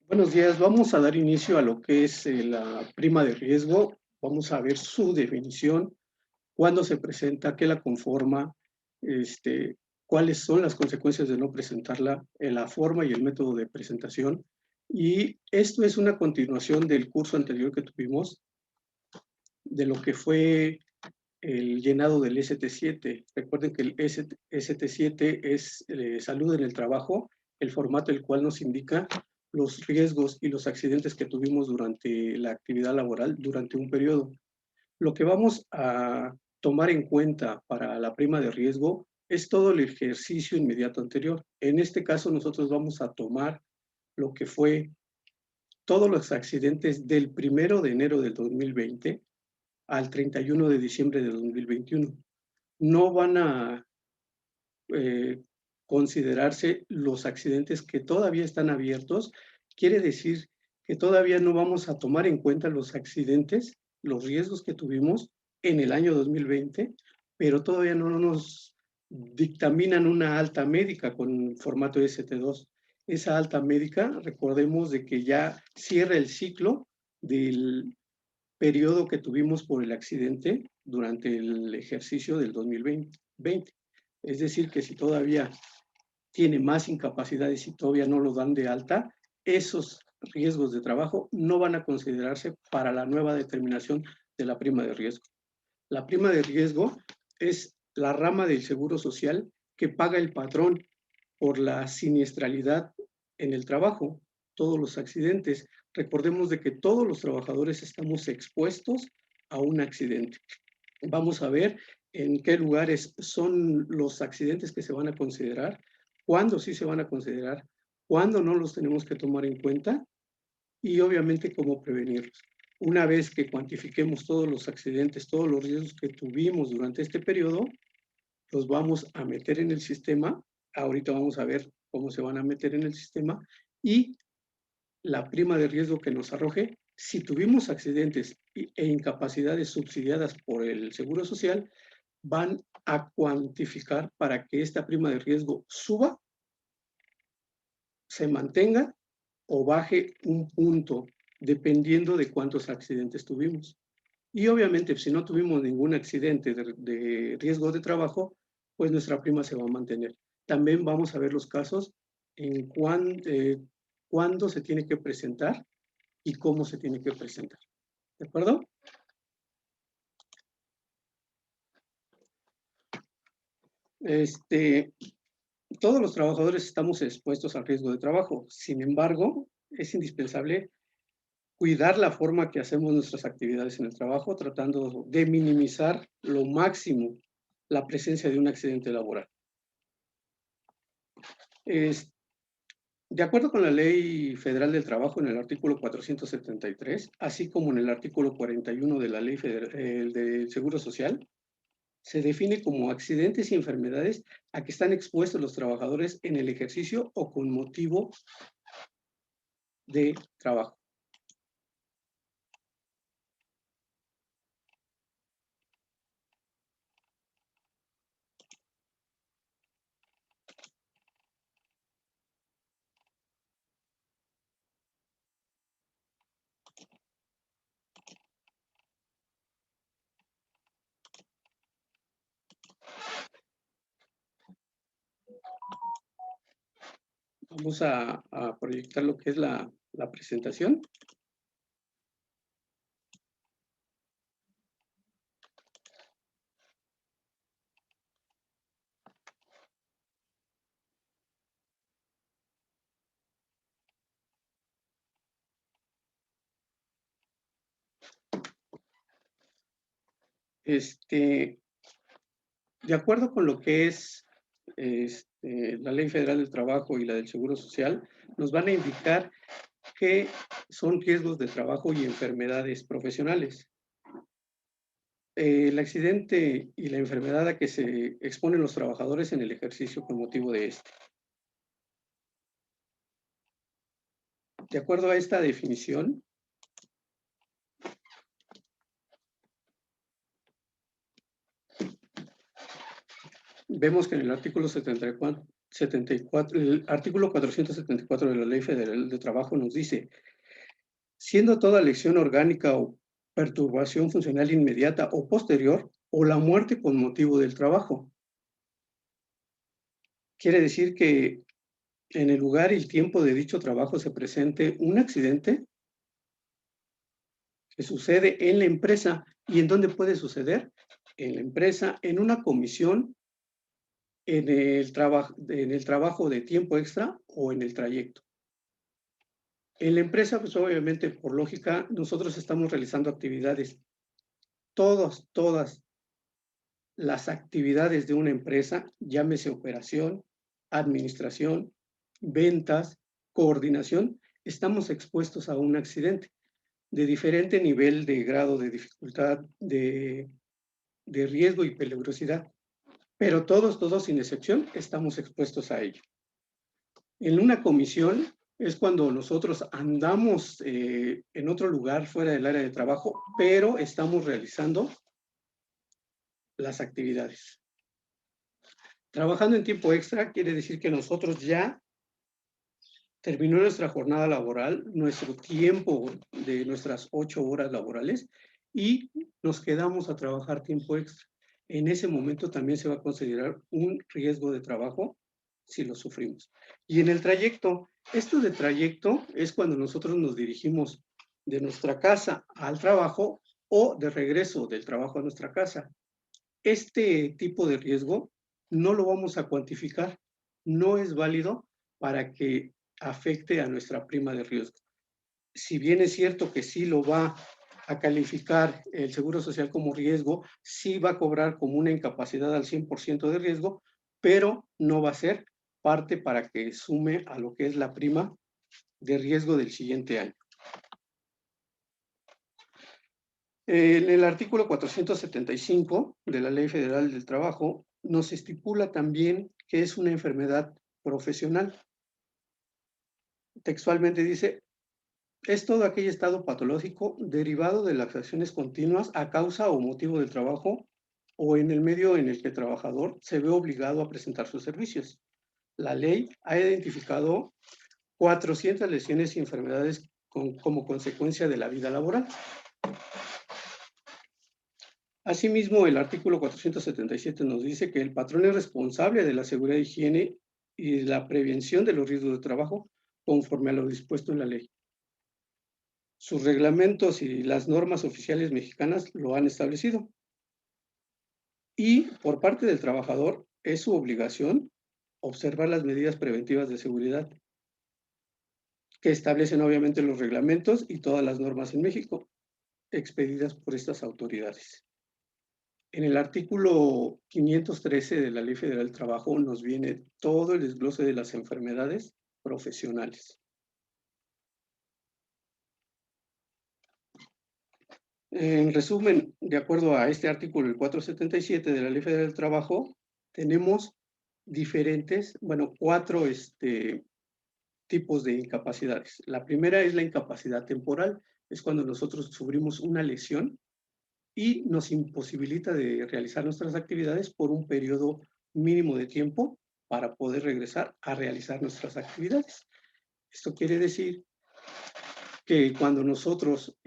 Buenos días, vamos a dar inicio a lo que es la prima de riesgo. Vamos a ver su definición, cuándo se presenta, qué la conforma, este, cuáles son las consecuencias de no presentarla, la forma y el método de presentación. Y esto es una continuación del curso anterior que tuvimos, de lo que fue el llenado del ST7. Recuerden que el ST7 es salud en el trabajo, el formato el cual nos indica los riesgos y los accidentes que tuvimos durante la actividad laboral durante un periodo. Lo que vamos a tomar en cuenta para la prima de riesgo es todo el ejercicio inmediato anterior. En este caso, nosotros vamos a tomar lo que fue todos los accidentes del 1 de enero del 2020 al 31 de diciembre de 2021. No van a eh, considerarse los accidentes que todavía están abiertos. Quiere decir que todavía no vamos a tomar en cuenta los accidentes, los riesgos que tuvimos en el año 2020, pero todavía no nos dictaminan una alta médica con formato ST2. Esa alta médica, recordemos de que ya cierra el ciclo del periodo que tuvimos por el accidente durante el ejercicio del 2020. Es decir, que si todavía tiene más incapacidades y todavía no lo dan de alta, esos riesgos de trabajo no van a considerarse para la nueva determinación de la prima de riesgo. La prima de riesgo es la rama del seguro social que paga el patrón por la siniestralidad en el trabajo, todos los accidentes. Recordemos de que todos los trabajadores estamos expuestos a un accidente. Vamos a ver en qué lugares son los accidentes que se van a considerar, cuándo sí se van a considerar, cuándo no los tenemos que tomar en cuenta y obviamente cómo prevenirlos. Una vez que cuantifiquemos todos los accidentes, todos los riesgos que tuvimos durante este periodo, los vamos a meter en el sistema. Ahorita vamos a ver cómo se van a meter en el sistema y la prima de riesgo que nos arroje, si tuvimos accidentes e incapacidades subsidiadas por el Seguro Social, van a cuantificar para que esta prima de riesgo suba, se mantenga o baje un punto, dependiendo de cuántos accidentes tuvimos. Y obviamente, si no tuvimos ningún accidente de riesgo de trabajo, pues nuestra prima se va a mantener. También vamos a ver los casos en cuándo se tiene que presentar y cómo se tiene que presentar. ¿De acuerdo? Todos los trabajadores estamos expuestos al riesgo de trabajo. Sin embargo, es indispensable cuidar la forma que hacemos nuestras actividades en el trabajo, tratando de minimizar lo máximo la presencia de un accidente laboral. Es, de acuerdo con la Ley Federal del Trabajo en el artículo 473, así como en el artículo 41 de la Ley Federal, del Seguro Social, se define como accidentes y enfermedades a que están expuestos los trabajadores en el ejercicio o con motivo de trabajo. Vamos a proyectar lo que es la presentación. De acuerdo con lo que es la Ley Federal del Trabajo y la del Seguro Social, nos van a indicar qué son riesgos de trabajo y enfermedades profesionales. El accidente y la enfermedad a que se exponen los trabajadores en el ejercicio con motivo de este. De acuerdo a esta definición, vemos que en el artículo el artículo 474 de la Ley Federal de Trabajo nos dice: siendo toda lesión orgánica o perturbación funcional inmediata o posterior, o la muerte con motivo del trabajo. Quiere decir que en el lugar y el tiempo de dicho trabajo se presente un accidente que sucede en la empresa. ¿Y en dónde puede suceder? En la empresa, en una comisión, en el trabajo de tiempo extra o en el trayecto. En la empresa, pues obviamente, por lógica, nosotros estamos realizando actividades. Todas las actividades de una empresa, llámese operación, administración, ventas, coordinación, estamos expuestos a un accidente de diferente nivel de grado de dificultad, de riesgo y peligrosidad. Pero todos sin excepción, estamos expuestos a ello. En una comisión es cuando nosotros andamos en otro lugar fuera del área de trabajo, pero estamos realizando las actividades. Trabajando en tiempo extra quiere decir que nosotros ya terminó nuestra jornada laboral, nuestro tiempo de nuestras 8 horas laborales y nos quedamos a trabajar tiempo extra. En ese momento también se va a considerar un riesgo de trabajo si lo sufrimos. Y en el trayecto, esto de trayecto es cuando nosotros nos dirigimos de nuestra casa al trabajo o de regreso del trabajo a nuestra casa. Este tipo de riesgo no lo vamos a cuantificar, no es válido para que afecte a nuestra prima de riesgo. Si bien es cierto que sí lo va a calificar el Seguro Social como riesgo, sí va a cobrar como una incapacidad al 100% de riesgo, pero no va a ser parte para que sume a lo que es la prima de riesgo del siguiente año. En el artículo 475 de la Ley Federal del Trabajo nos estipula también que es una enfermedad profesional. Textualmente dice: es todo aquel estado patológico derivado de las acciones continuas a causa o motivo del trabajo o en el medio en el que el trabajador se ve obligado a presentar sus servicios. La ley ha identificado 400 lesiones y enfermedades como consecuencia de la vida laboral. Asimismo, el artículo 477 nos dice que el patrón es responsable de la seguridad, higiene y la prevención de los riesgos de trabajo conforme a lo dispuesto en la ley. Sus reglamentos y las normas oficiales mexicanas lo han establecido. Y por parte del trabajador es su obligación observar las medidas preventivas de seguridad que establecen obviamente los reglamentos y todas las normas en México expedidas por estas autoridades. En el artículo 513 de la Ley Federal del Trabajo nos viene todo el desglose de las enfermedades profesionales. En resumen, de acuerdo a este artículo, el 477 de la Ley Federal del Trabajo, tenemos cuatro tipos de incapacidades. La primera es la incapacidad temporal, es cuando nosotros sufrimos una lesión y nos imposibilita de realizar nuestras actividades por un periodo mínimo de tiempo para poder regresar a realizar nuestras actividades. Esto quiere decir que cuando nosotros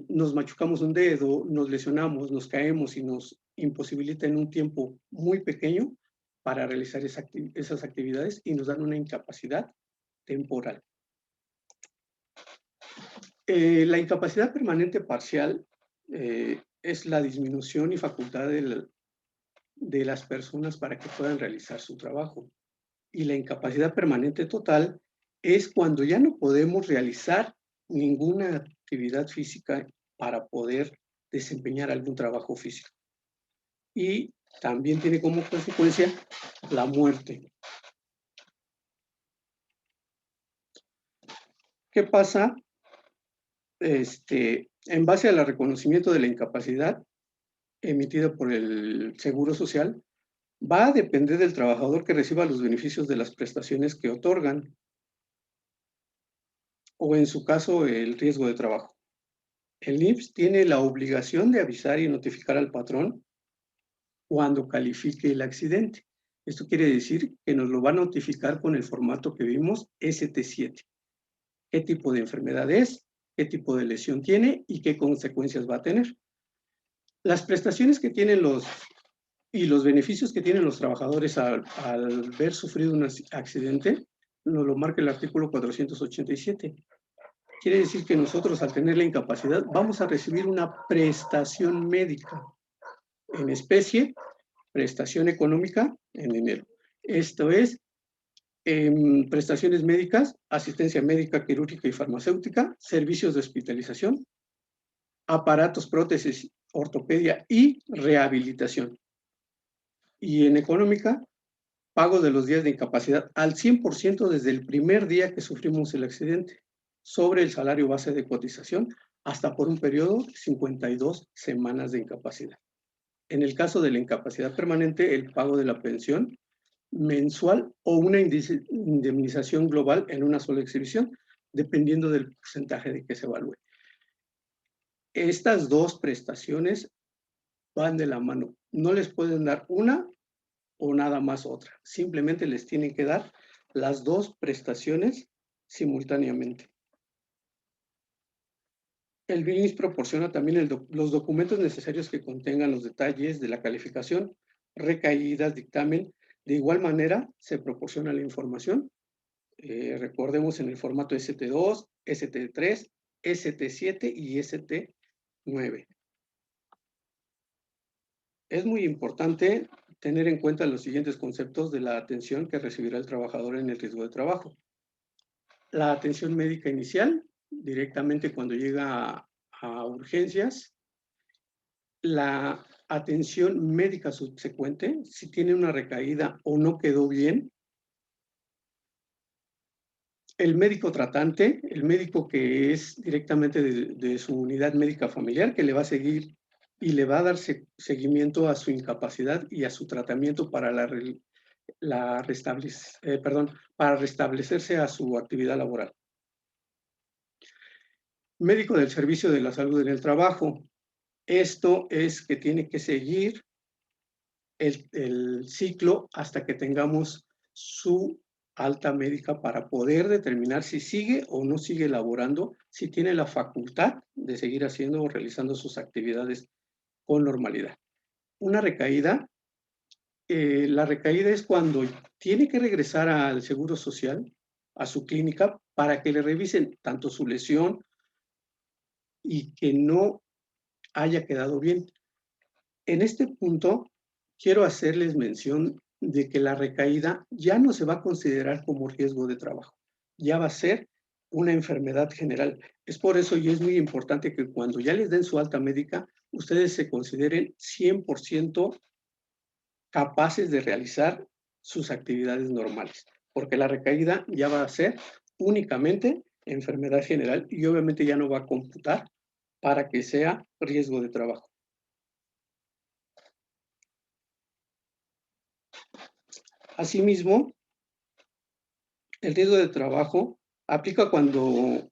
nos machucamos un dedo, nos lesionamos, nos caemos y nos imposibilita en un tiempo muy pequeño para realizar esas actividades y nos dan una incapacidad temporal. La incapacidad permanente parcial es la disminución y facultad de las personas para que puedan realizar su trabajo. Y la incapacidad permanente total es cuando ya no podemos realizar ninguna actividad física para poder desempeñar algún trabajo físico. Y también tiene como consecuencia la muerte. ¿Qué pasa? En base al reconocimiento de la incapacidad emitida por el Seguro Social, va a depender del trabajador que reciba los beneficios de las prestaciones que otorgan, o en su caso, el riesgo de trabajo. El IMSS tiene la obligación de avisar y notificar al patrón cuando califique el accidente. Esto quiere decir que nos lo va a notificar con el formato que vimos, ST7. ¿Qué tipo de enfermedad es? ¿Qué tipo de lesión tiene? ¿Y qué consecuencias va a tener? Las prestaciones que tienen y los beneficios que tienen los trabajadores al ver sufrido un accidente, nos lo marca el artículo 487. Quiere decir que nosotros, al tener la incapacidad, vamos a recibir una prestación médica en especie, prestación económica en dinero. Esto es, prestaciones médicas, asistencia médica, quirúrgica y farmacéutica, servicios de hospitalización, aparatos, prótesis, ortopedia y rehabilitación. Y en económica, pago de los días de incapacidad al 100% desde el primer día que sufrimos el accidente, sobre el salario base de cotización, hasta por un periodo de 52 semanas de incapacidad. En el caso de la incapacidad permanente, el pago de la pensión mensual o una indemnización global en una sola exhibición, dependiendo del porcentaje de que se evalúe. Estas dos prestaciones van de la mano. No les pueden dar una o nada más otra. Simplemente les tienen que dar las dos prestaciones simultáneamente. El BINIS proporciona también los documentos necesarios que contengan los detalles de la calificación, recaídas, dictamen. De igual manera, se proporciona la información. Recordemos en el formato ST2, ST3, ST7 y ST9. Es muy importante tener en cuenta los siguientes conceptos de la atención que recibirá el trabajador en el riesgo de trabajo. La atención médica inicial, directamente cuando llega a urgencias. La atención médica subsecuente, si tiene una recaída o no quedó bien. El médico tratante, el médico que es directamente de su unidad médica familiar, que le va a seguir y le va a dar seguimiento a su incapacidad y a su tratamiento para para restablecerse a su actividad laboral. Médico del servicio de la salud en el trabajo. Esto es que tiene que seguir el ciclo hasta que tengamos su alta médica para poder determinar si sigue o no sigue laborando, si tiene la facultad de seguir haciendo o realizando sus actividades con normalidad. Una recaída, la recaída es cuando tiene que regresar al Seguro Social, a su clínica, para que le revisen tanto su lesión y que no haya quedado bien. En este punto, quiero hacerles mención de que la recaída ya no se va a considerar como riesgo de trabajo, ya va a ser una enfermedad general. Es por eso y es muy importante que cuando ya les den su alta médica, ustedes se consideren 100% capaces de realizar sus actividades normales, porque la recaída ya va a ser únicamente enfermedad general y obviamente ya no va a computar para que sea riesgo de trabajo. Asimismo, el riesgo de trabajo aplica cuando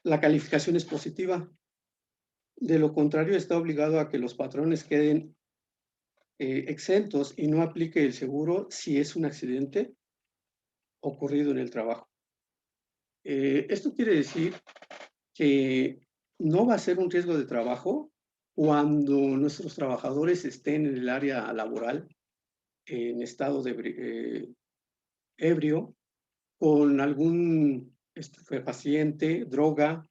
la calificación es positiva. De lo contrario, está obligado a que los patrones queden exentos y no aplique el seguro si es un accidente ocurrido en el trabajo. Esto quiere decir que no va a ser un riesgo de trabajo cuando nuestros trabajadores estén en el área laboral en estado de ebrio, con algún estupefaciente, droga,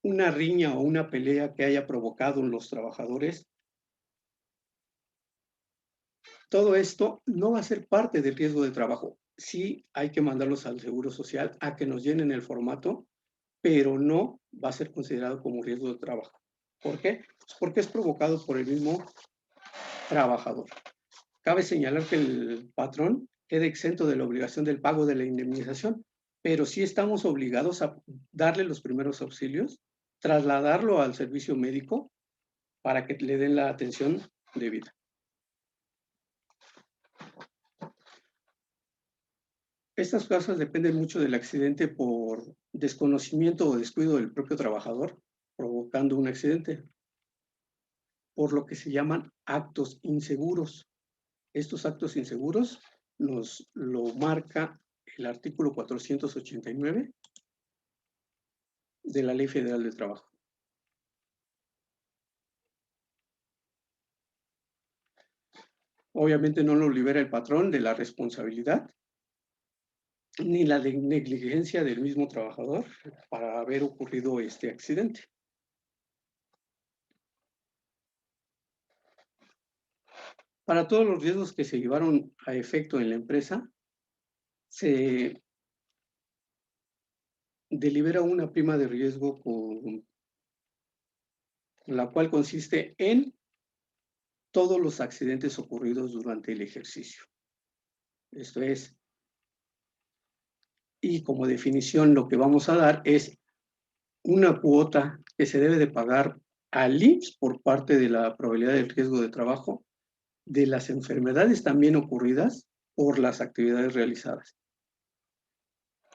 una riña o una pelea que haya provocado en los trabajadores. Todo esto no va a ser parte del riesgo de trabajo. Sí hay que mandarlos al Seguro Social a que nos llenen el formato, pero no va a ser considerado como riesgo de trabajo. ¿Por qué? Pues porque es provocado por el mismo trabajador. Cabe señalar que el patrón queda exento de la obligación del pago de la indemnización, pero sí estamos obligados a darle los primeros auxilios, trasladarlo al servicio médico para que le den la atención debida. Estas causas dependen mucho del accidente por desconocimiento o descuido del propio trabajador, provocando un accidente, por lo que se llaman actos inseguros. Estos actos inseguros nos lo marca el artículo 489 de la Ley Federal del Trabajo. Obviamente no lo libera el patrón de la responsabilidad ni la negligencia del mismo trabajador para haber ocurrido este accidente. Para todos los riesgos que se llevaron a efecto en la empresa, se delibera una prima de riesgo con la cual consiste en todos los accidentes ocurridos durante el ejercicio. Esto es, y como definición lo que vamos a dar es una cuota que se debe de pagar al IMSS por parte de la probabilidad del riesgo de trabajo de las enfermedades también ocurridas por las actividades realizadas.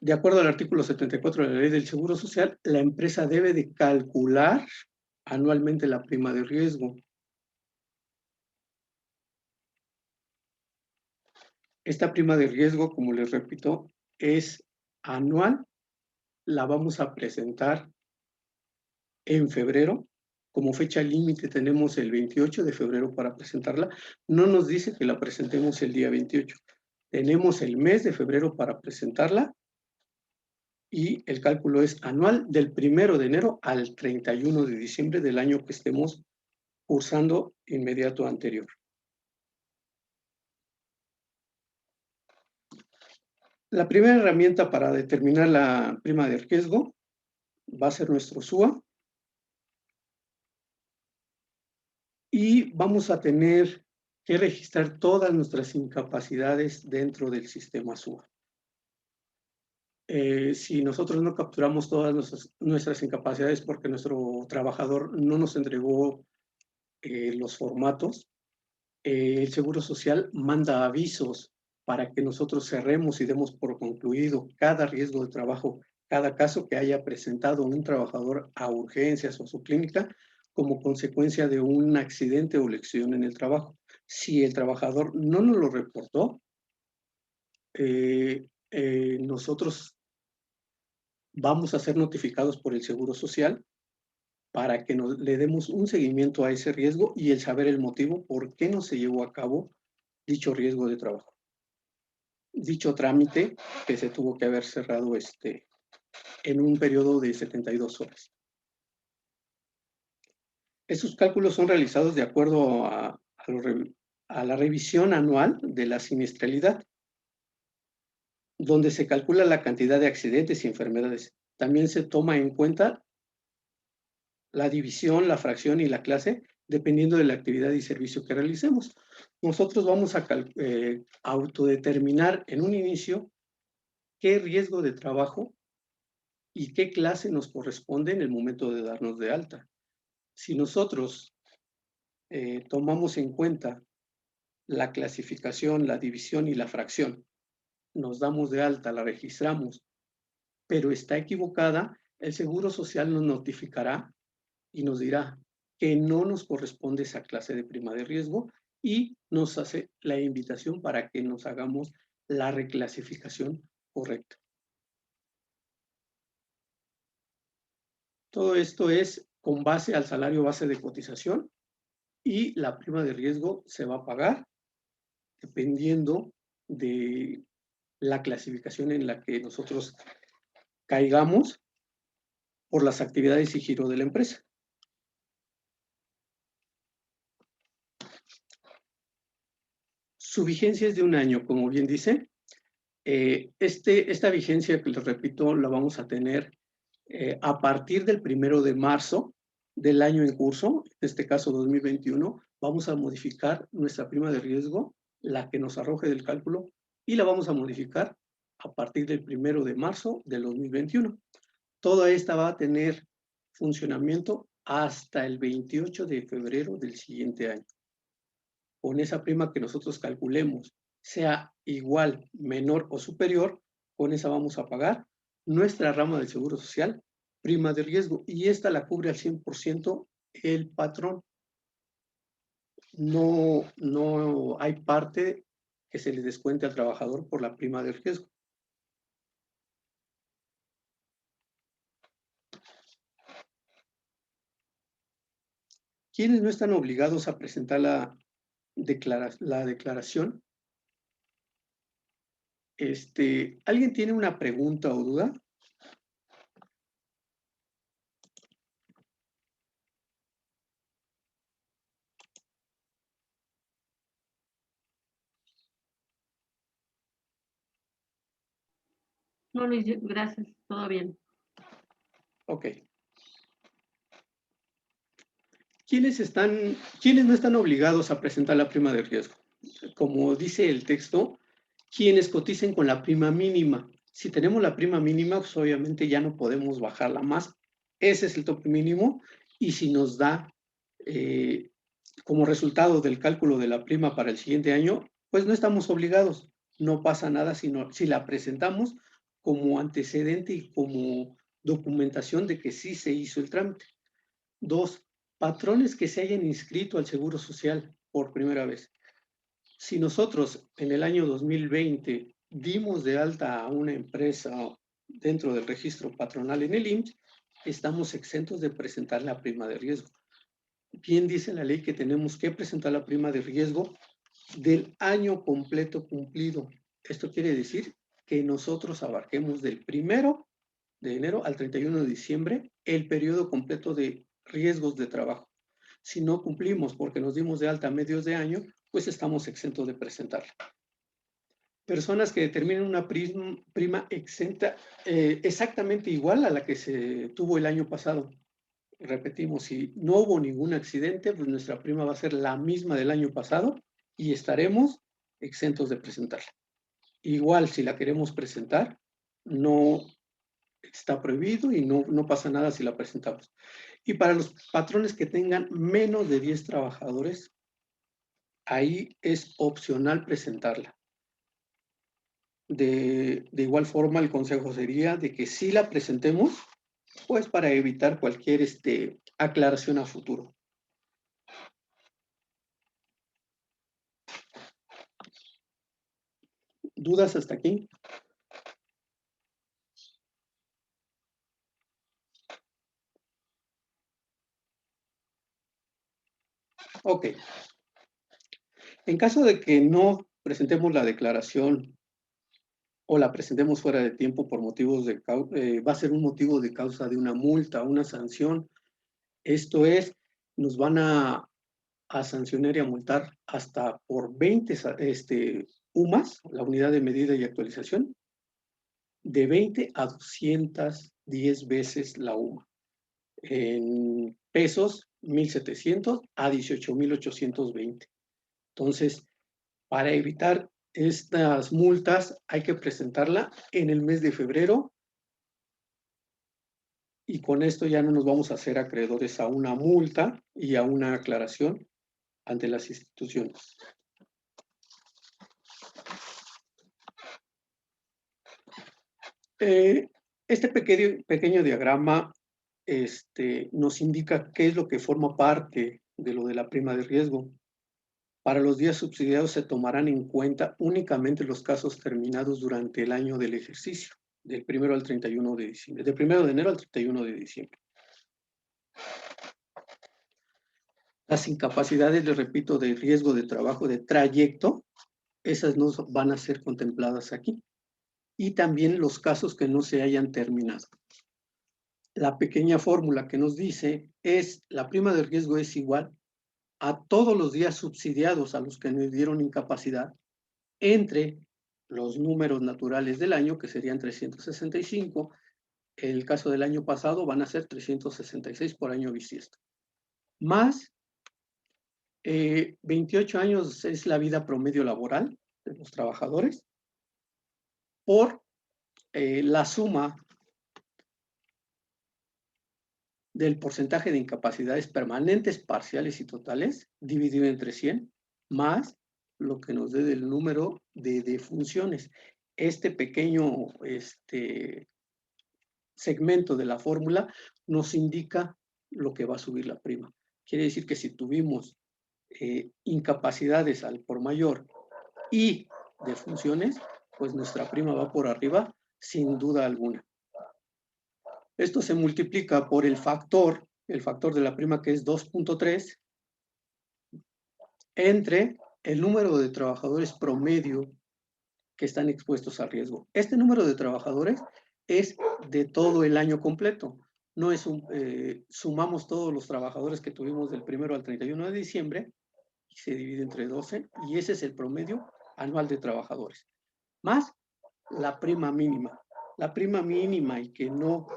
De acuerdo al artículo 74 de la Ley del Seguro Social, la empresa debe de calcular anualmente la prima de riesgo. Esta prima de riesgo, como les repito, es anual. La vamos a presentar en febrero. Como fecha límite tenemos el 28 de febrero para presentarla. No nos dice que la presentemos el día 28. Tenemos el mes de febrero para presentarla y el cálculo es anual del 1 de enero al 31 de diciembre del año que estemos cursando inmediato anterior. La primera herramienta para determinar la prima de riesgo va a ser nuestro SUA y vamos a tener que registrar todas nuestras incapacidades dentro del sistema SUA. Si nosotros no capturamos todas nuestras incapacidades porque nuestro trabajador no nos entregó los formatos, el Seguro Social manda avisos para que nosotros cerremos y demos por concluido cada riesgo de trabajo, cada caso que haya presentado un trabajador a urgencias o a su clínica como consecuencia de un accidente o lesión en el trabajo. Si el trabajador no nos lo reportó, nosotros vamos a ser notificados por el Seguro Social para que le demos un seguimiento a ese riesgo y el saber el motivo por qué no se llevó a cabo dicho riesgo de trabajo. Dicho trámite que se tuvo que haber cerrado en un periodo de 72 horas. Esos cálculos son realizados de acuerdo a la revisión anual de la siniestralidad, donde se calcula la cantidad de accidentes y enfermedades. También se toma en cuenta la división, la fracción y la clase, dependiendo de la actividad y servicio que realicemos. Nosotros vamos a autodeterminar en un inicio qué riesgo de trabajo y qué clase nos corresponde en el momento de darnos de alta. Si nosotros tomamos en cuenta la clasificación, la división y la fracción, nos damos de alta, la registramos, pero está equivocada, el Seguro Social nos notificará y nos dirá que no nos corresponde esa clase de prima de riesgo y nos hace la invitación para que nos hagamos la reclasificación correcta. Todo esto es con base al salario base de cotización y la prima de riesgo se va a pagar dependiendo de la clasificación en la que nosotros caigamos por las actividades y giro de la empresa. Su vigencia es de 1 año, como bien dice. Esta vigencia, que les repito, la vamos a tener a partir del 1 de marzo del año en curso, en este caso 2021, vamos a modificar nuestra prima de riesgo, la que nos arroje del cálculo, y la vamos a modificar a partir del 1 de marzo del 2021. Toda esta va a tener funcionamiento hasta el 28 de febrero del siguiente año. Con esa prima que nosotros calculemos, sea igual, menor o superior, con esa vamos a pagar nuestra rama del Seguro Social, prima de riesgo, y esta la cubre al 100% el patrón. no hay parte que se le descuente al trabajador por la prima de riesgo. ¿Quiénes no están obligados a presentar la declaración? ¿Alguien tiene una pregunta o duda? No, Luis, gracias, todo bien. Ok. ¿Quiénes no están obligados a presentar la prima de riesgo? Como dice el texto, quienes coticen con la prima mínima. Si tenemos la prima mínima, pues obviamente ya no podemos bajarla más. Ese es el tope mínimo. Y si nos da como resultado del cálculo de la prima para el siguiente año, pues no estamos obligados. No pasa nada si la presentamos como antecedente y como documentación de que sí se hizo el trámite. 2, patrones que se hayan inscrito al Seguro Social por primera vez. Si nosotros en el año 2020 dimos de alta a una empresa dentro del registro patronal en el IMSS, estamos exentos de presentar la prima de riesgo. Bien dice la ley que tenemos que presentar la prima de riesgo del año completo cumplido. Esto quiere decir que nosotros abarquemos del 1 de enero al 31 de diciembre el periodo completo de riesgos de trabajo. Si no cumplimos porque nos dimos de alta a medios de año, pues estamos exentos de presentarla. Personas que determinen una prima exenta exactamente igual a la que se tuvo el año pasado. Repetimos, si no hubo ningún accidente, pues nuestra prima va a ser la misma del año pasado y estaremos exentos de presentarla. Igual, si la queremos presentar, no está prohibido y no pasa nada si la presentamos. Y para los patrones que tengan menos de 10 trabajadores, ahí es opcional presentarla. De igual forma, el consejo sería de que sí la presentemos, pues para evitar cualquier aclaración a futuro. ¿Dudas hasta aquí? Ok. En caso de que no presentemos la declaración o la presentemos fuera de tiempo por motivos va a ser un motivo de causa de una multa, una sanción. Esto es, nos van a sancionar y a multar hasta por 20 UMAS, la unidad de medida y actualización, de 20 a 210 veces la UMA. En pesos, 1,700 a 18,820. Entonces, para evitar estas multas, hay que presentarla en el mes de febrero y con esto ya no nos vamos a hacer acreedores a una multa y a una aclaración ante las instituciones. Este pequeño diagrama nos indica qué es lo que forma parte de lo de la prima de riesgo. Para los días subsidiados se tomarán en cuenta únicamente los casos terminados durante el año del ejercicio, del 1 al 31 de diciembre, del 1 de enero al 31 de diciembre. Las incapacidades, les repito, de riesgo de trabajo, de trayecto, esas no van a ser contempladas aquí. Y también los casos que no se hayan terminado. La pequeña fórmula que nos dice es, la prima de riesgo es igual a todos los días subsidiados a los que nos dieron incapacidad entre los números naturales del año, que serían 365. En el caso del año pasado van a ser 366 por año bisiesto. Más 28 años es la vida promedio laboral de los trabajadores por la suma del porcentaje de incapacidades permanentes, parciales y totales, dividido entre 100, más lo que nos dé del número de defunciones. Este pequeño segmento de la fórmula nos indica lo que va a subir la prima. Quiere decir que si tuvimos incapacidades al por mayor y defunciones, pues nuestra prima va por arriba sin duda alguna. Esto se multiplica por el factor de la prima, que es 2.3, entre el número de trabajadores promedio que están expuestos a riesgo. Este número de trabajadores es de todo el año completo. No es sumamos todos los trabajadores que tuvimos del 1 al 31 de diciembre, y se divide entre 12, y ese es el promedio anual de trabajadores. Más la prima mínima. La prima mínima, y que no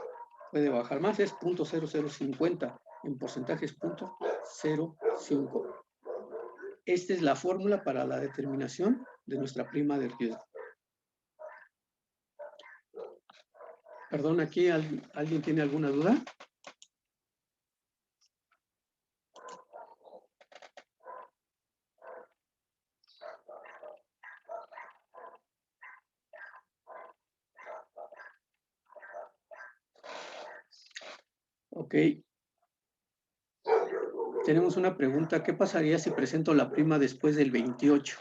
puede bajar más, es 0.0050, en porcentajes 0.05. Esta es la fórmula para la determinación de nuestra prima de riesgo. Perdón, ¿aquí alguien tiene alguna duda? Ok. Tenemos una pregunta. ¿Qué pasaría si presento la prima después del 28?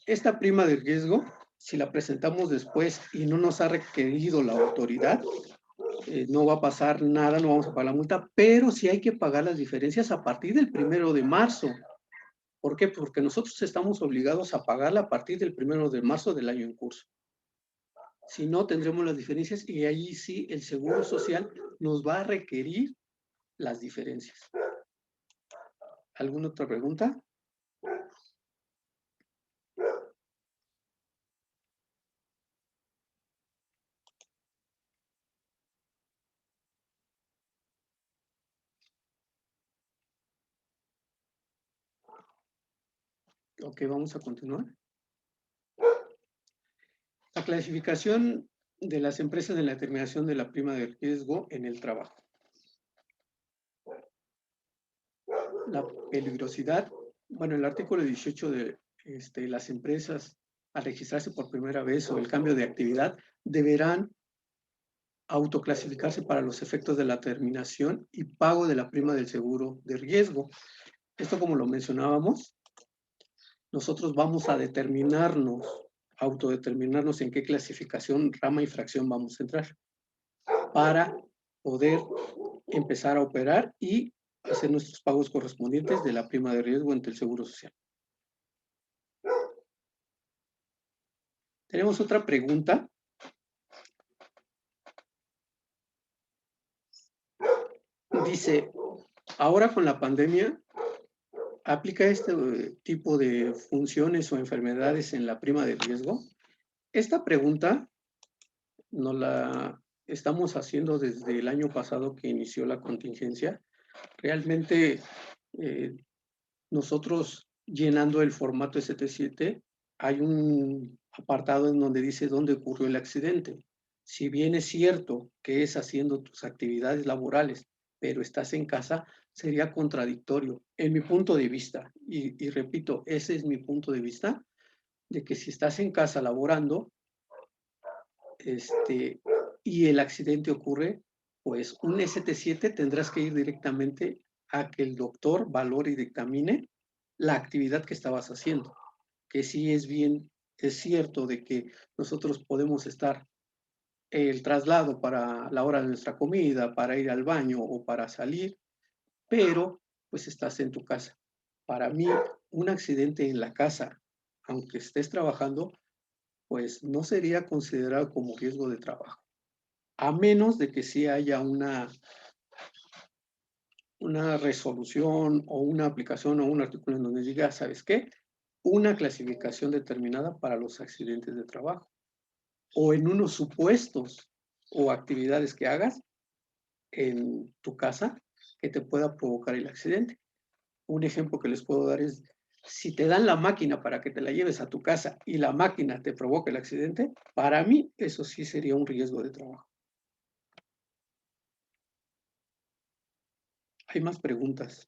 Esta prima de riesgo, si la presentamos después y no nos ha requerido la autoridad, no va a pasar nada, no vamos a pagar la multa, pero sí hay que pagar las diferencias a partir del 1 de marzo. ¿Por qué? Porque nosotros estamos obligados a pagarla a partir del 1 de marzo del año en curso. Si no, tendremos las diferencias y ahí sí el Seguro Social nos va a requerir las diferencias. ¿Alguna otra pregunta? Ok, vamos a continuar. La clasificación de las empresas en la determinación de la prima de riesgo en el trabajo. La peligrosidad. Bueno, el artículo 18 de las empresas, al registrarse por primera vez o el cambio de actividad, deberán autoclasificarse para los efectos de la terminación y pago de la prima del seguro de riesgo. Esto, como lo mencionábamos, nosotros vamos a autodeterminarnos en qué clasificación, rama y fracción vamos a entrar para poder empezar a operar y hacer nuestros pagos correspondientes de la prima de riesgo ante el Seguro Social. Tenemos otra pregunta. Dice, ahora con la pandemia, ¿aplica este tipo de funciones o enfermedades en la prima de riesgo? Esta pregunta nos la estamos haciendo desde el año pasado que inició la contingencia. Realmente nosotros, llenando el formato ST7, hay un apartado en donde dice dónde ocurrió el accidente. Si bien es cierto que es haciendo tus actividades laborales, pero estás en casa, sería contradictorio, en mi punto de vista. Y repito, ese es mi punto de vista, de que si estás en casa laborando, y el accidente ocurre, pues un ST7 tendrás que ir directamente a que el doctor valore y dictamine la actividad que estabas haciendo. Que sí es cierto de que nosotros podemos estar el traslado para la hora de nuestra comida, para ir al baño o para salir, pero pues estás en tu casa. Para mí, un accidente en la casa, aunque estés trabajando, pues no sería considerado como riesgo de trabajo, a menos de que sí haya una resolución o una aplicación o un artículo en donde diga, ¿sabes qué? Una clasificación determinada para los accidentes de trabajo, o en unos supuestos o actividades que hagas en tu casa que te pueda provocar el accidente. Un ejemplo que les puedo dar es, si te dan la máquina para que te la lleves a tu casa y la máquina te provoca el accidente, para mí eso sí sería un riesgo de trabajo. Hay más preguntas.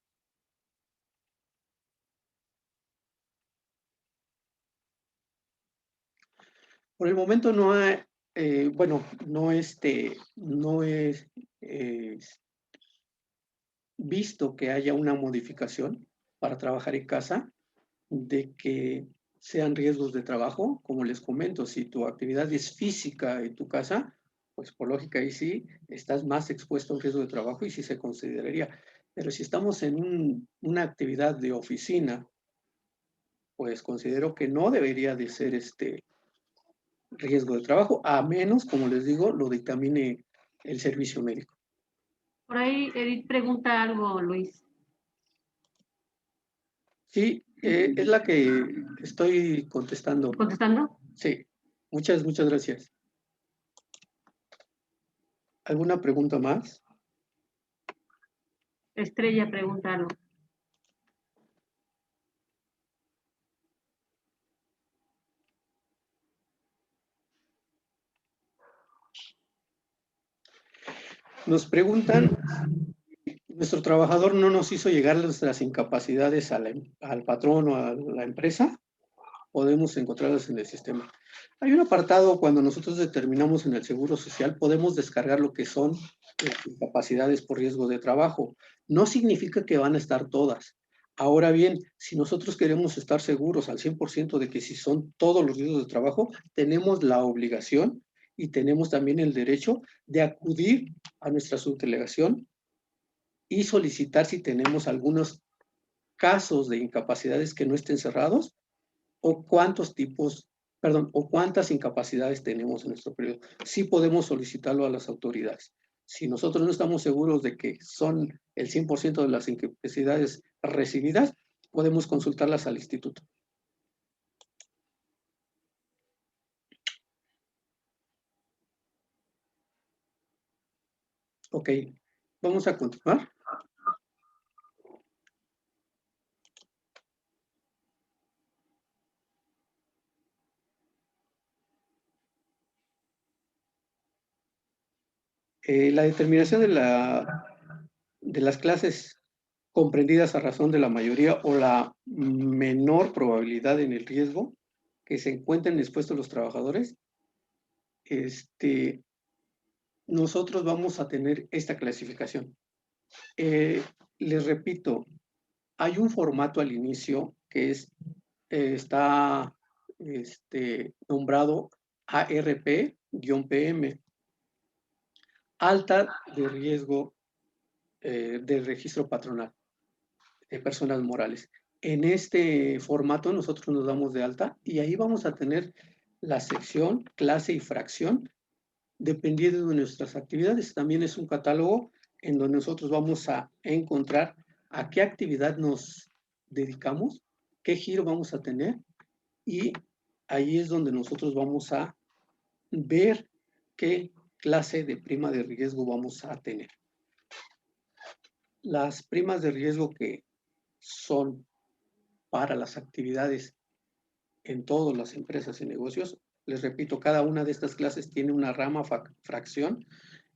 Por el momento no hay, bueno, no visto que haya una modificación para trabajar en casa, de que sean riesgos de trabajo, como les comento, si tu actividad es física en tu casa, pues por lógica ahí sí estás más expuesto a un riesgo de trabajo y sí se consideraría. Pero si estamos en una actividad de oficina, pues considero que no debería de ser riesgo de trabajo, a menos, como les digo, lo dictamine el servicio médico. Por ahí Edith pregunta algo, Luis. Sí, es la que estoy contestando. ¿Contestando? Sí, muchas gracias. ¿Alguna pregunta más? Estrella pregunta algo. Nos preguntan, nuestro trabajador no nos hizo llegar las incapacidades al patrón o a la empresa, podemos encontrarlas en el sistema. Hay un apartado cuando nosotros determinamos en el Seguro Social, podemos descargar lo que son las incapacidades por riesgo de trabajo. No significa que van a estar todas. Ahora bien, si nosotros queremos estar seguros al 100% de que si son todos los riesgos de trabajo, tenemos la obligación y tenemos también el derecho de acudir a nuestra subdelegación y solicitar si tenemos algunos casos de incapacidades que no estén cerrados o cuántos tipos, perdón, o cuántas incapacidades tenemos en nuestro periodo. Sí podemos solicitarlo a las autoridades. Si nosotros no estamos seguros de que son el 100% de las incapacidades recibidas, podemos consultarlas al instituto. Ok, vamos a continuar. La determinación de las clases comprendidas a razón de la mayoría o la menor probabilidad en el riesgo que se encuentren expuestos los trabajadores, nosotros vamos a tener esta clasificación. Les repito, hay un formato al inicio que está nombrado ARP-PM, alta de riesgo del registro patronal de personas morales. En este formato nosotros nos damos de alta y ahí vamos a tener la sección, clase y fracción, dependiendo de nuestras actividades. También es un catálogo en donde nosotros vamos a encontrar a qué actividad nos dedicamos, qué giro vamos a tener y ahí es donde nosotros vamos a ver qué clase de prima de riesgo vamos a tener. Las primas de riesgo que son para las actividades en todas las empresas y negocios, les repito, cada una de estas clases tiene una rama fracción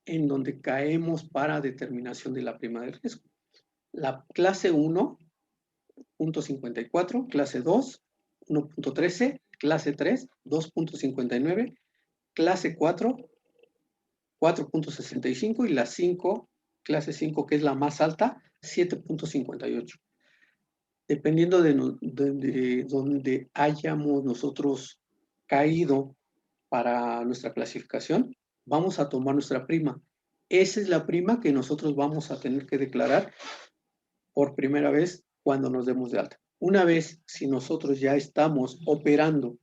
en donde caemos para determinación de la prima de riesgo. La clase 1, punto 54, clase 2, 1.13, clase 3, 2.59, clase 4, 4.65 y la 5, clase 5, que es la más alta, 7.58. Dependiendo de donde hayamos nosotros caído para nuestra clasificación, vamos a tomar nuestra prima. Esa es la prima que nosotros vamos a tener que declarar por primera vez cuando nos demos de alta. Una vez, si nosotros ya estamos operando,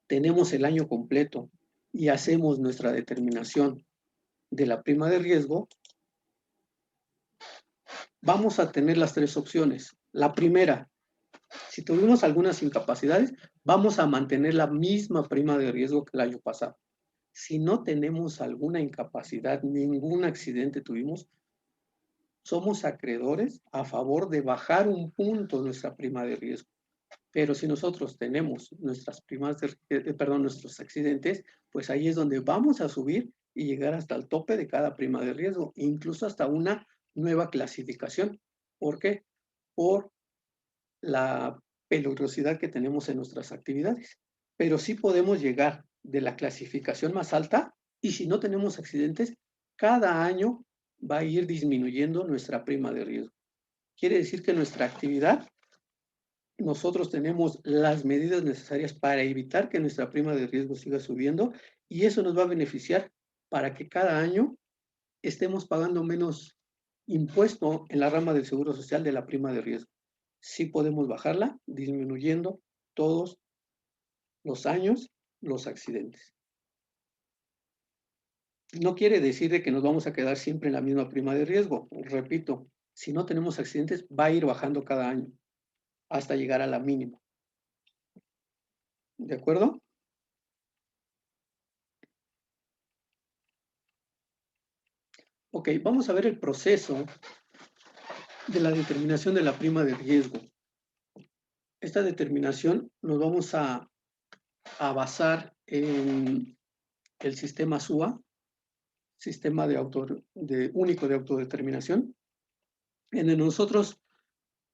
tenemos el año completo y hacemos nuestra determinación de la prima de riesgo, vamos a tener las tres opciones. La primera, si tuvimos algunas incapacidades, vamos a mantener la misma prima de riesgo que el año pasado. Si no tenemos alguna incapacidad, ningún accidente tuvimos, somos acreedores a favor de bajar un punto nuestra prima de riesgo. Pero si nosotros tenemos nuestras primas nuestros accidentes, pues ahí es donde vamos a subir y llegar hasta el tope de cada prima de riesgo, incluso hasta una nueva clasificación. ¿Por qué? Por la peligrosidad que tenemos en nuestras actividades. Pero sí podemos llegar de la clasificación más alta y si no tenemos accidentes, cada año va a ir disminuyendo nuestra prima de riesgo. Quiere decir que nuestra actividad, nosotros tenemos las medidas necesarias para evitar que nuestra prima de riesgo siga subiendo y eso nos va a beneficiar para que cada año estemos pagando menos impuesto en la rama del Seguro Social de la prima de riesgo. Sí podemos bajarla disminuyendo todos los años los accidentes. No quiere decir de que nos vamos a quedar siempre en la misma prima de riesgo. Repito, si no tenemos accidentes, va a ir bajando cada año hasta llegar a la mínima. ¿De acuerdo? Ok, vamos a ver el proceso de la determinación de la prima de riesgo. Esta determinación nos vamos a basar en el sistema SUA, Sistema Único de Autodeterminación, en el nosotros,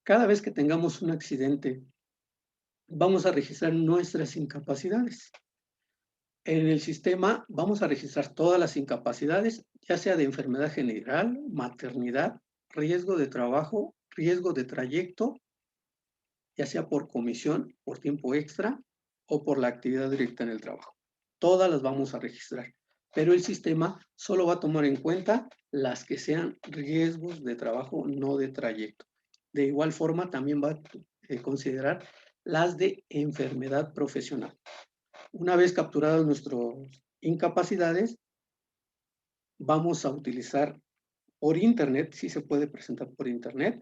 cada vez que tengamos un accidente, vamos a registrar nuestras incapacidades. En el sistema vamos a registrar todas las incapacidades, ya sea de enfermedad general, maternidad, riesgo de trabajo, riesgo de trayecto, ya sea por comisión, por tiempo extra o por la actividad directa en el trabajo. Todas las vamos a registrar, pero el sistema solo va a tomar en cuenta las que sean riesgos de trabajo, no de trayecto. De igual forma, también va a considerar las de enfermedad profesional. Una vez capturadas nuestras incapacidades, vamos a utilizar por internet, sí se puede presentar por internet,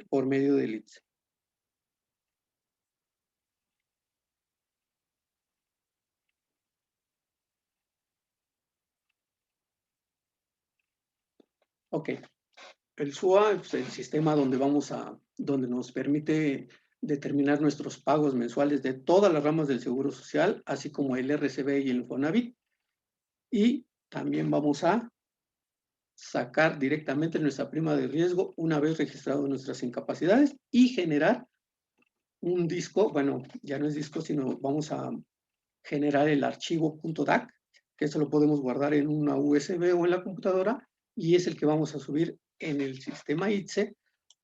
por medio del ITSE. Ok, el SUA es el sistema donde donde nos permite determinar nuestros pagos mensuales de todas las ramas del Seguro Social, así como el RCB y el Infonavit. Y también vamos a sacar directamente nuestra prima de riesgo una vez registrado nuestras incapacidades y generar un disco, bueno, ya no es disco, sino vamos a generar el archivo .dac, que eso lo podemos guardar en una USB o en la computadora, y es el que vamos a subir en el sistema ITSE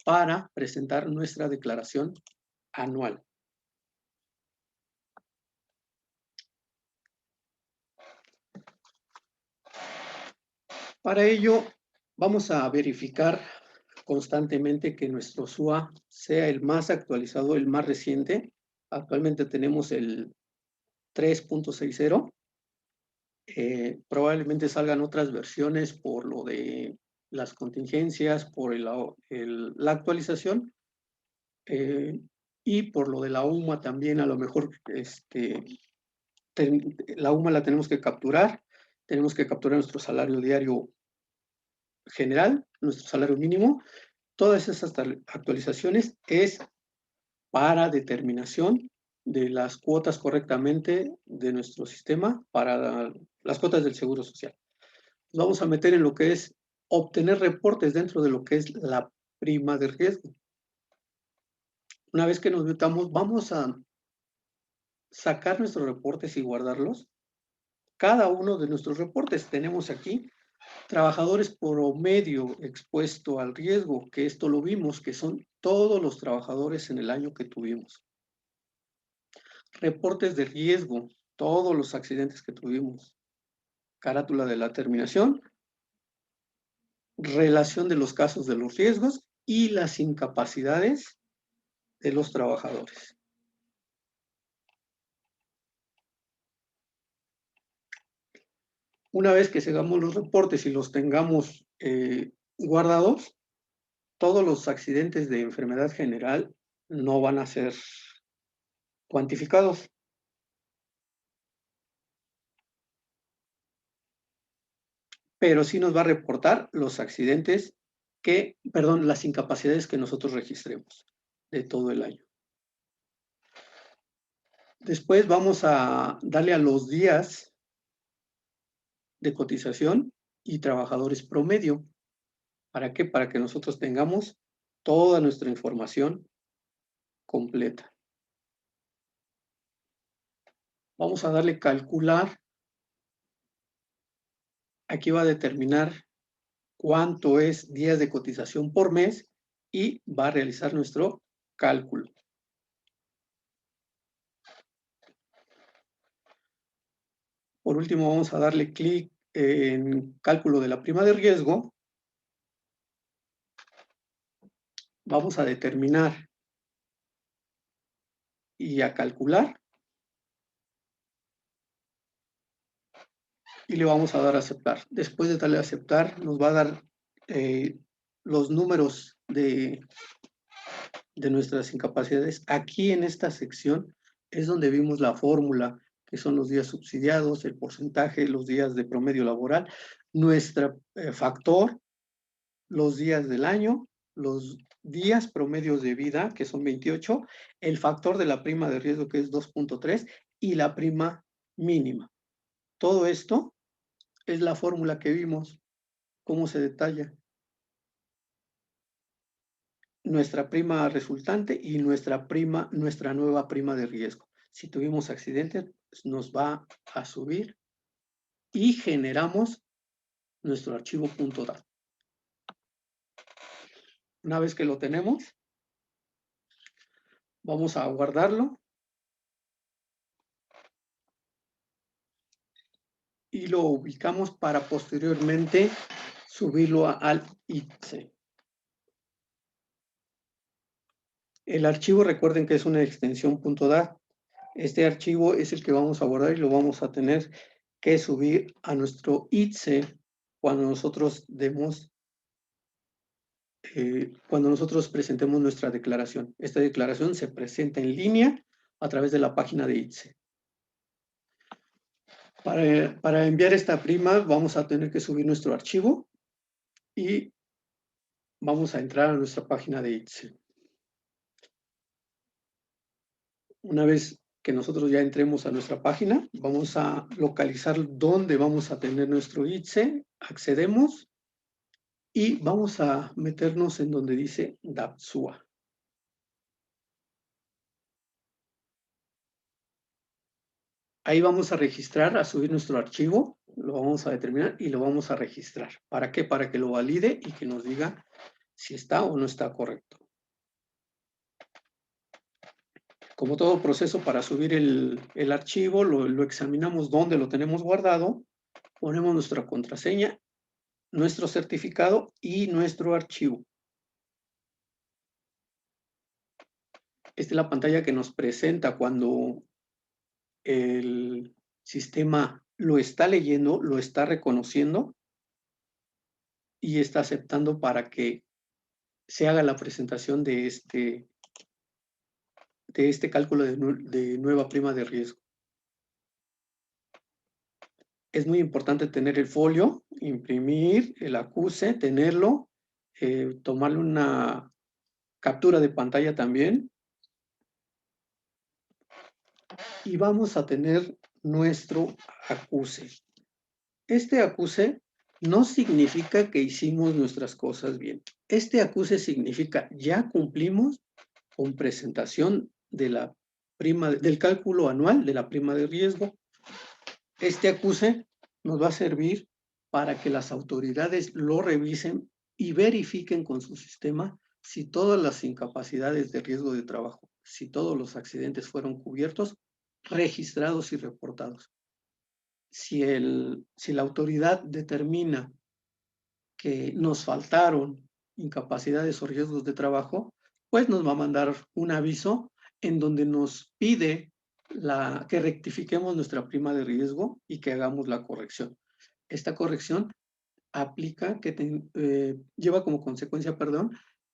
para presentar nuestra declaración anual. Para ello, vamos a verificar constantemente que nuestro SUA sea el más actualizado, el más reciente. Actualmente tenemos el 3.60. Probablemente salgan otras versiones por lo de las contingencias, por la actualización y por lo de la UMA también. A lo mejor la UMA la tenemos que capturar nuestro salario diario general, nuestro salario mínimo. Todas esas actualizaciones es para determinación de las cuotas correctamente de nuestro sistema para las cuotas del Seguro Social. Nos vamos a meter en lo que es obtener reportes dentro de lo que es la prima de riesgo. Una vez que nos metamos, vamos a sacar nuestros reportes y guardarlos. Cada uno de nuestros reportes tenemos aquí trabajadores promedio expuesto al riesgo, que esto lo vimos, que son todos los trabajadores en el año que tuvimos. Reportes de riesgo, todos los accidentes que tuvimos. Carátula de la terminación, relación de los casos de los riesgos y las incapacidades de los trabajadores. Una vez que hagamos los reportes y los tengamos guardados, todos los accidentes de enfermedad general no van a ser cuantificados. Pero sí nos va a reportar los accidentes las incapacidades que nosotros registremos de todo el año. Después vamos a darle a los días de cotización y trabajadores promedio. ¿Para qué? Para que nosotros tengamos toda nuestra información completa. Vamos a darle calcular. Aquí va a determinar cuánto es días de cotización por mes y va a realizar nuestro cálculo. Por último, vamos a darle clic en cálculo de la prima de riesgo. Vamos a determinar y a calcular. Y le vamos a dar a aceptar. Después de darle a aceptar, nos va a dar los números de nuestras incapacidades. Aquí en esta sección es donde vimos la fórmula, que son los días subsidiados, el porcentaje, los días de promedio laboral, nuestro factor, los días del año, los días promedios de vida, que son 28, el factor de la prima de riesgo, que es 2.3, y la prima mínima. Todo esto es la fórmula que vimos, cómo se detalla. Nuestra prima resultante y nuestra nueva prima de riesgo. Si tuvimos accidente, nos va a subir y generamos nuestro archivo .dat. Una vez que lo tenemos, vamos a guardarlo y lo ubicamos para posteriormente subirlo al ITSE. El archivo, recuerden que es una extensión .dat. Este archivo es el que vamos a guardar y lo vamos a tener que subir a nuestro ITSE cuando nosotros cuando nosotros presentemos nuestra declaración. Esta declaración se presenta en línea a través de la página de ITSE. Para enviar esta prima vamos a tener que subir nuestro archivo y vamos a entrar a nuestra página de ITSE. Una vez que nosotros ya entremos a nuestra página, vamos a localizar dónde vamos a tener nuestro ITSE, accedemos y vamos a meternos en donde dice DAPSUA. Ahí vamos a registrar, a subir nuestro archivo, lo vamos a determinar y lo vamos a registrar. ¿Para qué? Para que lo valide y que nos diga si está o no está correcto. Como todo proceso para subir el archivo, lo examinamos dónde lo tenemos guardado, ponemos nuestra contraseña, nuestro certificado y nuestro archivo. Esta es la pantalla que nos presenta cuando el sistema lo está leyendo, lo está reconociendo y está aceptando para que se haga la presentación de este cálculo de nueva prima de riesgo. Es muy importante tener el folio, imprimir el acuse, tenerlo, tomarle una captura de pantalla también. Y vamos a tener nuestro acuse. Este acuse no significa que hicimos nuestras cosas bien. Este acuse significa ya cumplimos con presentación de la prima, del cálculo anual de la prima de riesgo. Este acuse nos va a servir para que las autoridades lo revisen y verifiquen con su sistema si todas las incapacidades de riesgo de trabajo, si todos los accidentes fueron cubiertos, registrados y reportados. Si la autoridad determina que nos faltaron incapacidades o riesgos de trabajo, pues nos va a mandar un aviso en donde nos pide que rectifiquemos nuestra prima de riesgo y que hagamos la corrección. Esta corrección lleva como consecuencia,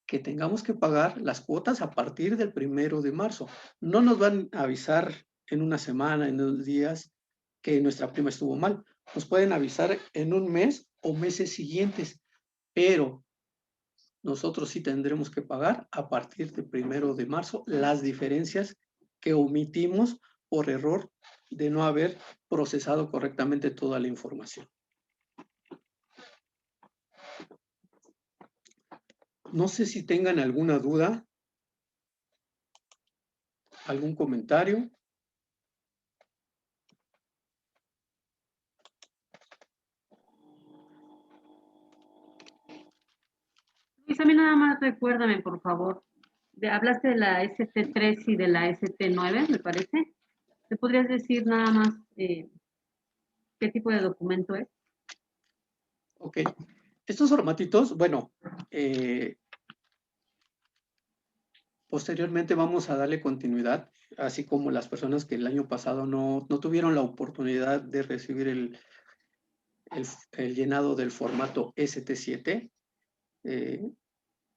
que tengamos que pagar las cuotas a partir del 1 de marzo. No nos van a avisar en una semana, en 2 días, que nuestra prima estuvo mal. Nos pueden avisar en un mes o meses siguientes, pero nosotros sí tendremos que pagar a partir del 1 de marzo las diferencias que omitimos por error de no haber procesado correctamente toda la información. No sé si tengan alguna duda, algún comentario. Luis, a mí nada más recuérdame, por favor. Hablaste de la ST3 y de la ST9, me parece. ¿Te podrías decir nada más qué tipo de documento es? Ok. Estos formatitos, bueno, posteriormente vamos a darle continuidad, así como las personas que el año pasado no tuvieron la oportunidad de recibir el llenado del formato ST7.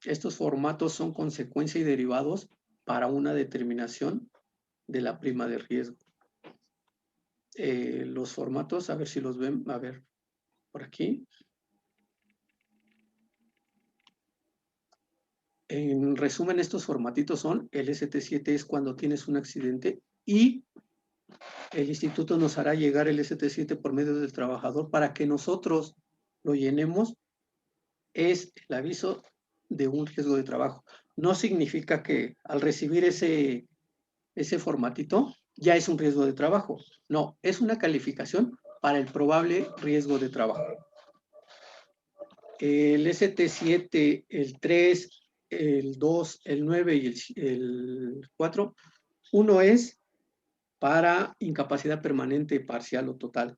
Estos formatos son consecuencia y derivados para una determinación de la prima de riesgo. Los formatos, a ver si los ven, a ver, por aquí. En resumen, estos formatitos son, el ST7 es cuando tienes un accidente y el instituto nos hará llegar el ST7 por medio del trabajador para que nosotros lo llenemos. Es el aviso de un riesgo de trabajo. No significa que al recibir ese formatito ya es un riesgo de trabajo. No, es una calificación para el probable riesgo de trabajo. El ST7, el 3, el 2, el 9 y el 4, uno es para incapacidad permanente, parcial o total.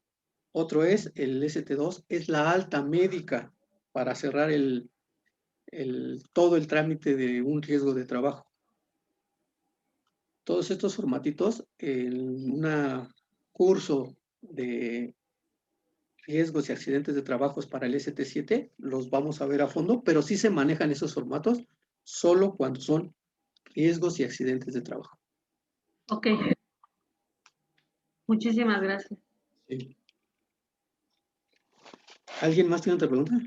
Otro es el ST2, es la alta médica para cerrar todo el trámite de un riesgo de trabajo. Todos estos formatitos en un curso de riesgos y accidentes de trabajos para el ST7 los vamos a ver a fondo, pero sí se manejan esos formatos solo cuando son riesgos y accidentes de trabajo. Ok. Muchísimas gracias. Sí. ¿Alguien más tiene otra pregunta?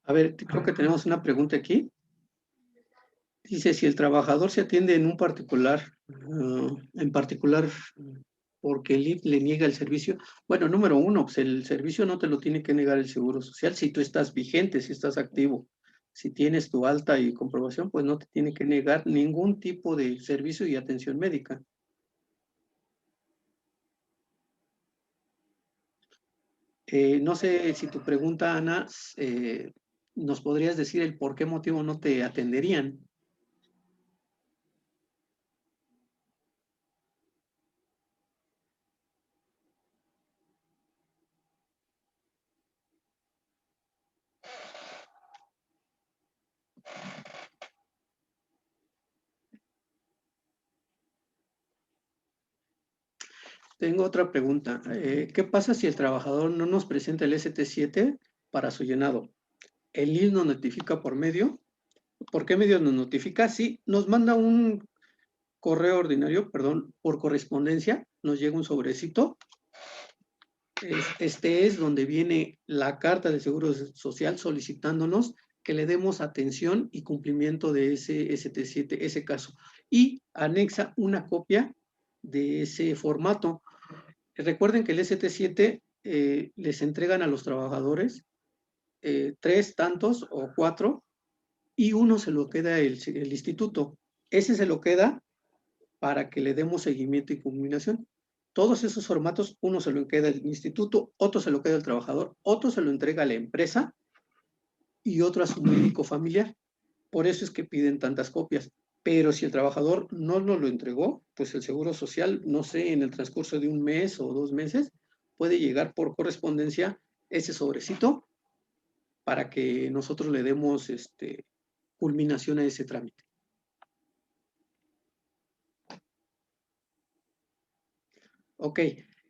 A ver, creo que tenemos una pregunta aquí. Dice, si el trabajador se atiende en particular, porque el IMSS le niega el servicio. Bueno, número uno, pues el servicio no te lo tiene que negar el Seguro Social si tú estás vigente, si estás activo. Si tienes tu alta y comprobación, pues no te tiene que negar ningún tipo de servicio y atención médica. No sé si tu pregunta, Ana, nos podrías decir el por qué motivo no te atenderían. Tengo otra pregunta. ¿Qué pasa si el trabajador no nos presenta el ST7 para su llenado? ¿El IMSS nos notifica por medio? ¿Por qué medio nos notifica? Sí, nos manda un correo ordinario, perdón, por correspondencia, nos llega un sobrecito. Este es donde viene la carta del Seguro Social solicitándonos que le demos atención y cumplimiento de ese ST7, ese caso. Y anexa una copia de ese formato. Recuerden que el ST7 les entregan a los trabajadores 3 tantos o 4 y uno se lo queda el instituto. Ese se lo queda para que le demos seguimiento y culminación. Todos esos formatos, uno se lo queda el instituto, otro se lo queda el trabajador, otro se lo entrega a la empresa y otro a su médico familiar. Por eso es que piden tantas copias. Pero si el trabajador no nos lo entregó, pues el Seguro Social, no sé, en el transcurso de un mes o 2 meses, puede llegar por correspondencia ese sobrecito para que nosotros le demos culminación a ese trámite. Ok,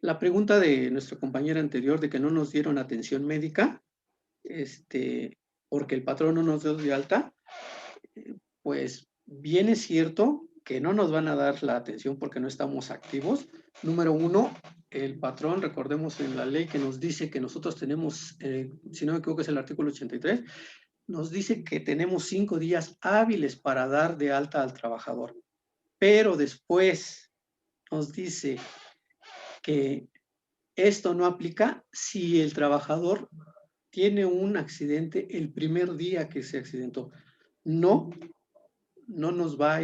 la pregunta de nuestra compañera anterior de que no nos dieron atención médica, porque el patrón no nos dio de alta, pues bien es cierto que no nos van a dar la atención porque no estamos activos. Número uno, el patrón, recordemos en la ley que nos dice que nosotros tenemos, si no me equivoco es el artículo 83, nos dice que tenemos 5 días hábiles para dar de alta al trabajador, pero después nos dice que Esto no aplica si el trabajador tiene un accidente el primer día que se accidentó. No, no nos va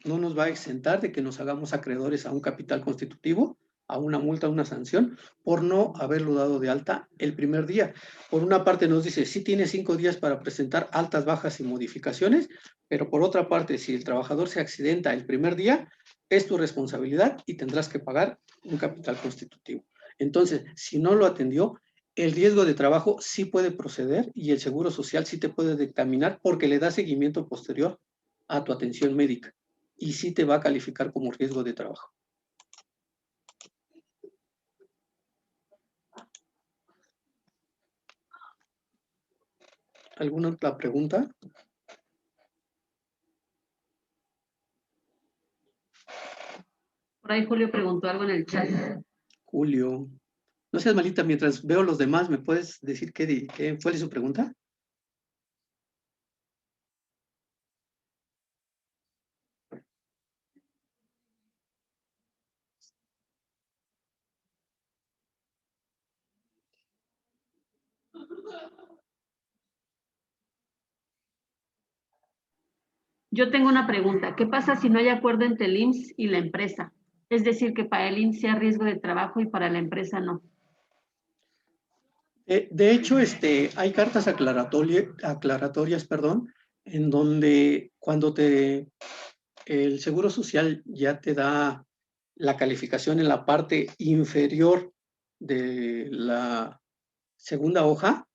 no nos va a exentar de que nos hagamos acreedores a un capital constitutivo, a una multa, a una sanción, por no haberlo dado de alta el primer día. Por una parte nos dice, sí tiene 5 días para presentar altas, bajas y modificaciones, pero por otra parte, si el trabajador se accidenta el primer día, es tu responsabilidad y tendrás que pagar un capital constitutivo. Entonces, si no lo atendió, el riesgo de trabajo sí puede proceder y el Seguro Social sí te puede dictaminar porque le da seguimiento posterior a tu atención médica y sí te va a calificar como riesgo de trabajo. ¿Alguna otra pregunta? Por ahí Julio preguntó algo en el chat. Julio. No seas malita, mientras veo los demás, ¿me puedes decir cuál es su pregunta? Yo tengo una pregunta. ¿Qué pasa si no hay acuerdo entre el IMSS y la empresa? Es decir, que para el IMSS sea riesgo de trabajo y para la empresa no. De hecho, hay cartas aclaratorias, perdón, en donde cuando el Seguro Social ya te da la calificación en la parte inferior de la segunda hoja,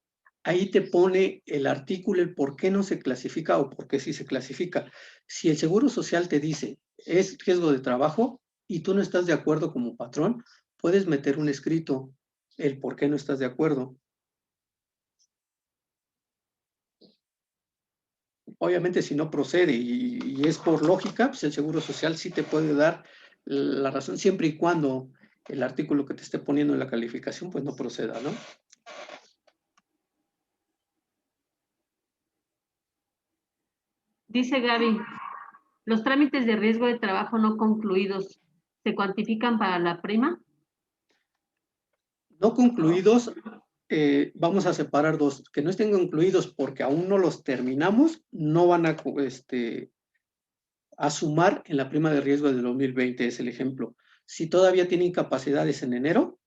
ahí te pone el artículo, el por qué no se clasifica o por qué sí se clasifica. Si el Seguro Social te dice es riesgo de trabajo y tú no estás de acuerdo como patrón, puedes meter un escrito el por qué no estás de acuerdo. Obviamente, si no procede y es por lógica, pues el Seguro Social sí te puede dar la razón siempre y cuando el artículo que te esté poniendo en la calificación pues no proceda, ¿no? Dice Gaby, ¿los trámites de riesgo de trabajo no concluidos se cuantifican para la prima? No concluidos, vamos a separar dos. Que no estén concluidos porque aún no los terminamos, no van a sumar en la prima de riesgo del 2020, es el ejemplo. Si todavía tienen incapacidades en enero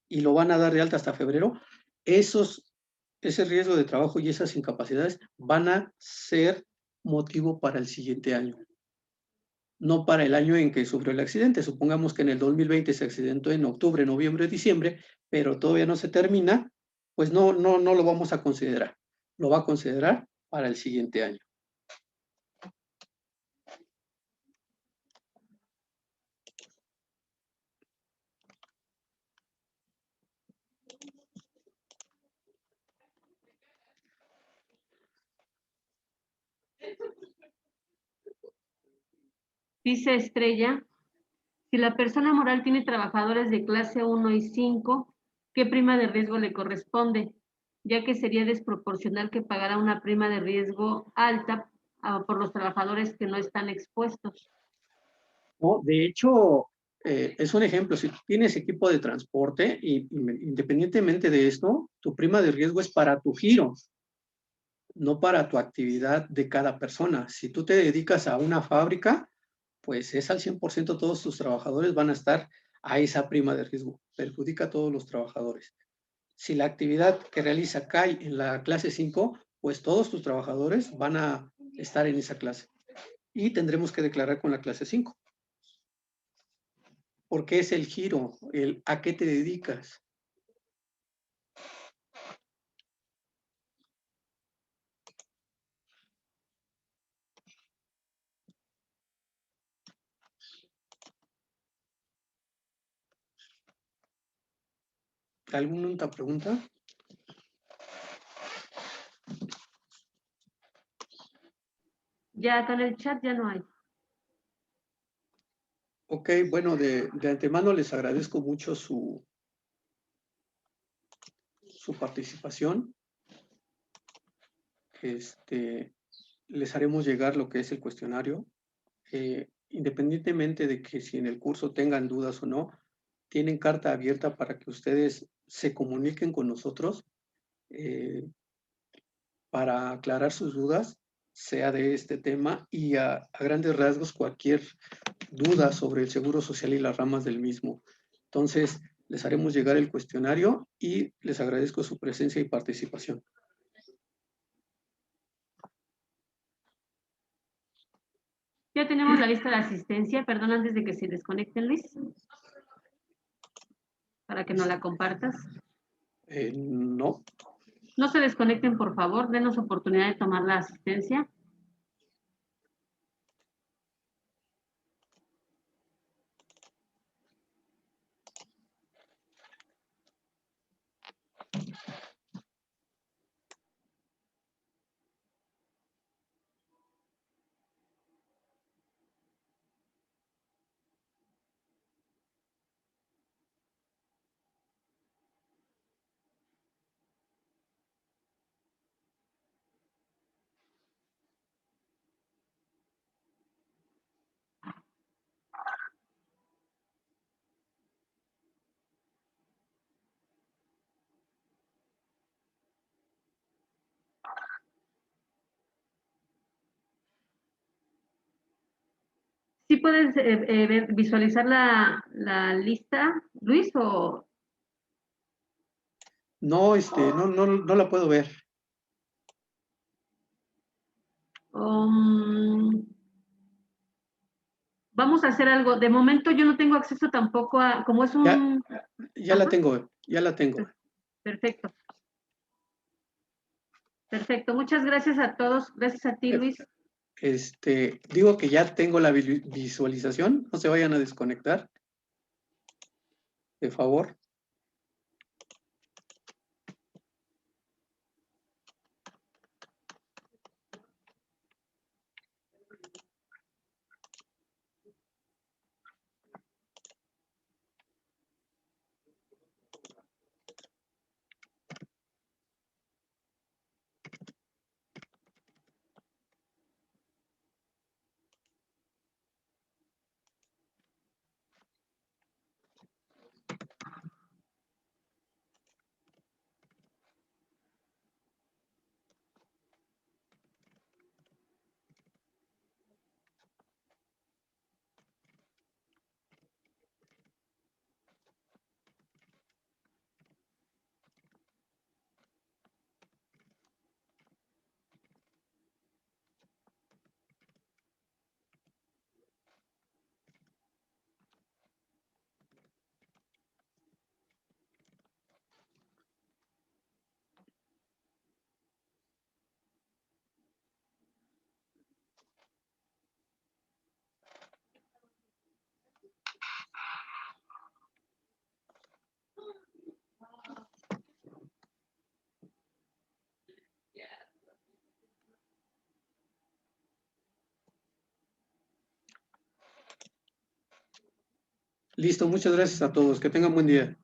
y lo van a dar de alta hasta febrero, ese riesgo de trabajo y esas incapacidades van a ser motivo para el siguiente año, no para el año en que sufrió el accidente. Supongamos que en el 2020 se accidentó en octubre, noviembre, diciembre, pero todavía no se termina, pues no lo vamos a considerar. Lo va a considerar para el siguiente año. Dice Estrella, si la persona moral tiene trabajadores de clase 1 y 5, ¿qué prima de riesgo le corresponde? Ya que sería desproporcional que pagara una prima de riesgo alta por los trabajadores que no están expuestos. ¿No? De hecho, es un ejemplo. Si tú tienes equipo de transporte, independientemente de esto, tu prima de riesgo es para tu giro, no para tu actividad de cada persona. Si tú te dedicas a una fábrica, pues es al 100% todos tus trabajadores van a estar a esa prima de riesgo. Perjudica a todos los trabajadores. Si la actividad que realiza cae en la clase 5, pues todos tus trabajadores van a estar en esa clase. Y tendremos que declarar con la clase 5. Porque es el giro, el a qué te dedicas. ¿Alguna otra pregunta? Ya acá en el chat ya no hay. Ok, bueno, de antemano les agradezco mucho su participación. Les haremos llegar lo que es el cuestionario. Independientemente de que si en el curso tengan dudas o no, tienen carta abierta para que ustedes se comuniquen con nosotros para aclarar sus dudas, sea de este tema, y a grandes rasgos cualquier duda sobre el Seguro Social y las ramas del mismo. Entonces, les haremos llegar el cuestionario y les agradezco su presencia y participación. Ya tenemos la lista de asistencia. Perdón, antes de que se desconecten, Luis, para que nos la compartas. No. No se desconecten, por favor. Denos oportunidad de tomar la asistencia. ¿Sí puedes visualizar la lista, Luis? O... No, no la puedo ver. Vamos a hacer algo. De momento yo no tengo acceso tampoco a, como es un... Ya la tengo, ya la tengo. Perfecto. Perfecto. Muchas gracias a todos. Gracias a ti, Luis. Digo que ya tengo la visualización. No se vayan a desconectar. De favor. Listo, muchas gracias a todos. Que tengan buen día.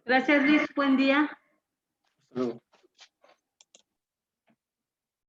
Gracias, Luis. Buen día. Hasta luego.